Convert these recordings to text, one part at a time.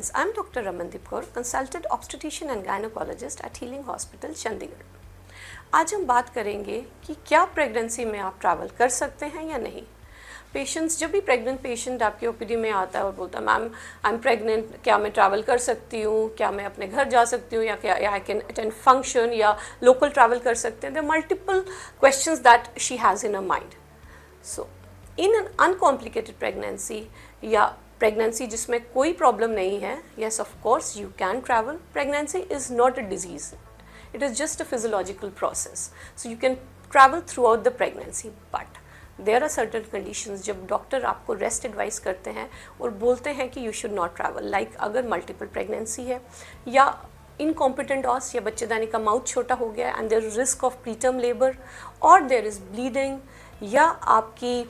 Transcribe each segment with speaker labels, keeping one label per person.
Speaker 1: friends, I am Dr. Ramandeep Kaur, consultant obstetrician and gynecologist at Healing Hospital, Chandigarh. आज हम बात करेंगे कि क्या प्रेगनेंसी में आप ट्रैवल कर सकते हैं या नहीं। पेशेंट्स, जब भी प्रेग्नेंट पेशेंट आपके ओपीडी में आता है और बोलता है मैम आई एम प्रेग्नेंट, क्या मैं ट्रैवल कर सकती हूँ, क्या मैं अपने घर जा सकती हूँ, या क्या आई कैन अटेंड फंक्शन या लोकल ट्रैवल कर सकते हैं। There multiple questions that she has in a mind. So in an uncomplicated pregnancy या प्रेगनेंसी जिसमें कोई प्रॉब्लम नहीं है, yes of course you can travel. Pregnancy is not a disease, it is just a physiological process, so you can travel through out the pregnancy. But there are certain conditions जब doctor आपको rest advice करते हैं और बोलते हैं कि you should not travel, like अगर multiple pregnancy है या इनकॉम्पिटेंट ऑस या बच्चेदानी का माउथ छोटा हो गया and there is risk of preterm labour, और देयर इज़ ब्लीडिंग, या आपकी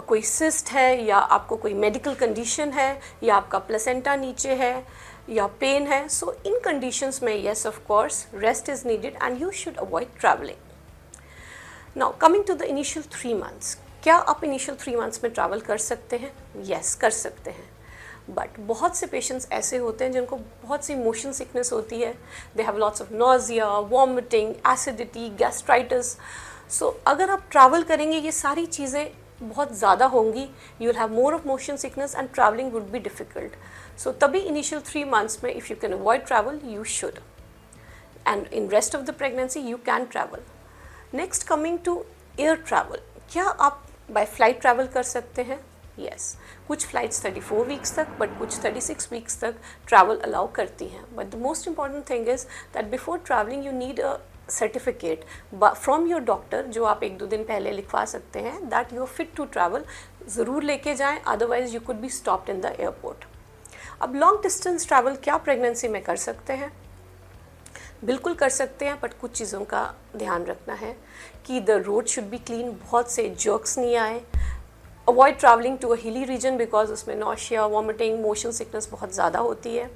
Speaker 1: कोई सिस्ट है, या आपको कोई मेडिकल कंडीशन है, या आपका प्लेसेंटा नीचे है, या पेन है। सो इन कंडीशंस में yes of course rest is needed and you should avoid travelling. Now coming to the initial 3 months, क्या आप इनिशियल 3 मंथ्स में ट्रैवल कर सकते हैं? येस, कर सकते हैं। बट बहुत से पेशेंट्स ऐसे होते हैं जिनको बहुत सी मोशन सिकनेस होती है, they have lots of nausea, vomiting, acidity, gastritis. So अगर आप ट्रैवल करेंगे ये सारी चीज़ें बहुत ज़्यादा होंगी, you will have more of motion sickness and travelling would be difficult. So तभी इनिशियल 3 मंथ्स में if you can avoid travel you should, and in rest of the pregnancy you can travel. Next coming to air travel, क्या आप by flight travel कर सकते हैं? Yes, कुछ flights 34 weeks तक but कुछ 36 वीक्स तक ट्रैवल अलाउ करती हैं। But the most important thing is that before travelling you need a certificate from your doctor, जो आप 1-2 दिन पहले लिखवा सकते हैं, that you are fit to travel. ज़रूर लेके जाएं, otherwise you could be stopped in the airport. अब लॉन्ग डिस्टेंस ट्रैवल क्या प्रेगनेंसी में कर सकते हैं? बिल्कुल कर सकते हैं, बट कुछ चीज़ों का ध्यान रखना है कि the road should be clean, बहुत से जर्क्स नहीं आए। Avoid travelling to a hilly region because उसमें नॉशिया, वॉमिटिंग, मोशन सिकनेस बहुत ज़्यादा होती है।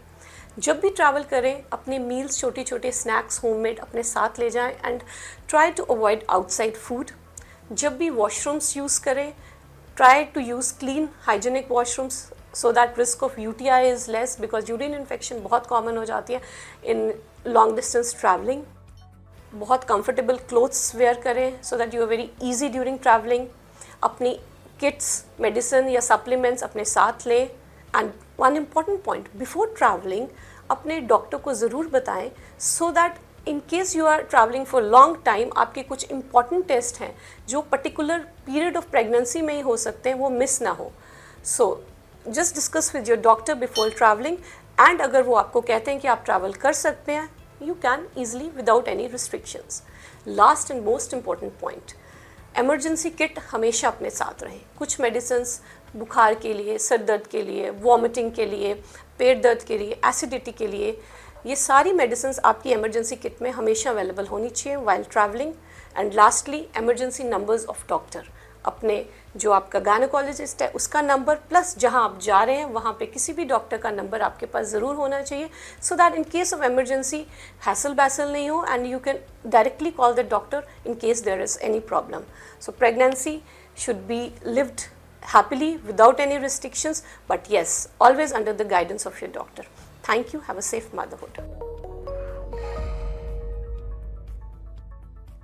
Speaker 1: जब भी ट्रैवल करें अपने मील्स, छोटे छोटे स्नैक्स होममेड अपने साथ ले जाएं and try to avoid outside food. जब भी वॉशरूम्स यूज़ करें, try to use clean hygienic washrooms so that risk of UTI is less, because urine infection बहुत कॉमन हो जाती है इन लॉन्ग डिस्टेंस ट्रैवलिंग। बहुत कंफर्टेबल क्लोथ्स वेयर करें so that you are very easy during travelling. अपनी kits, medicine या supplements अपने साथ लें। And one important point, before travelling अपने डॉक्टर को ज़रूर बताएं so that in case you are travelling for long time, आपके कुछ इंपॉर्टेंट टेस्ट हैं जो पर्टिकुलर पीरियड ऑफ प्रेगनेंसी में ही हो सकते हैं, वो मिस ना हो। So just discuss with your doctor before travelling, and अगर वो आपको कहते हैं कि आप ट्रैवल कर सकते हैं, you can easily without any restrictions. Last and most important point, emergency kit हमेशा अपने साथ रहें। कुछ मेडिसिन्स बुखार के लिए, सर दर्द के लिए, वॉमिटिंग के लिए, पेट दर्द के लिए, एसिडिटी के लिए, ये सारी मेडिसिन्स आपकी एमरजेंसी किट में हमेशा अवेलेबल होनी चाहिए while travelling. And lastly, emergency numbers of doctor, अपने जो आपका गायनेकोलॉजिस्ट है उसका नंबर, प्लस जहां आप जा रहे हैं वहां पे किसी भी डॉक्टर का नंबर आपके पास ज़रूर होना चाहिए, so that in case of emergency hassle बैसल नहीं हो and you can directly call the doctor in case there is any problem. So pregnancy should be lived happily without any restrictions, but yes, always under the guidance of your doctor. Thank you. Have a safe motherhood.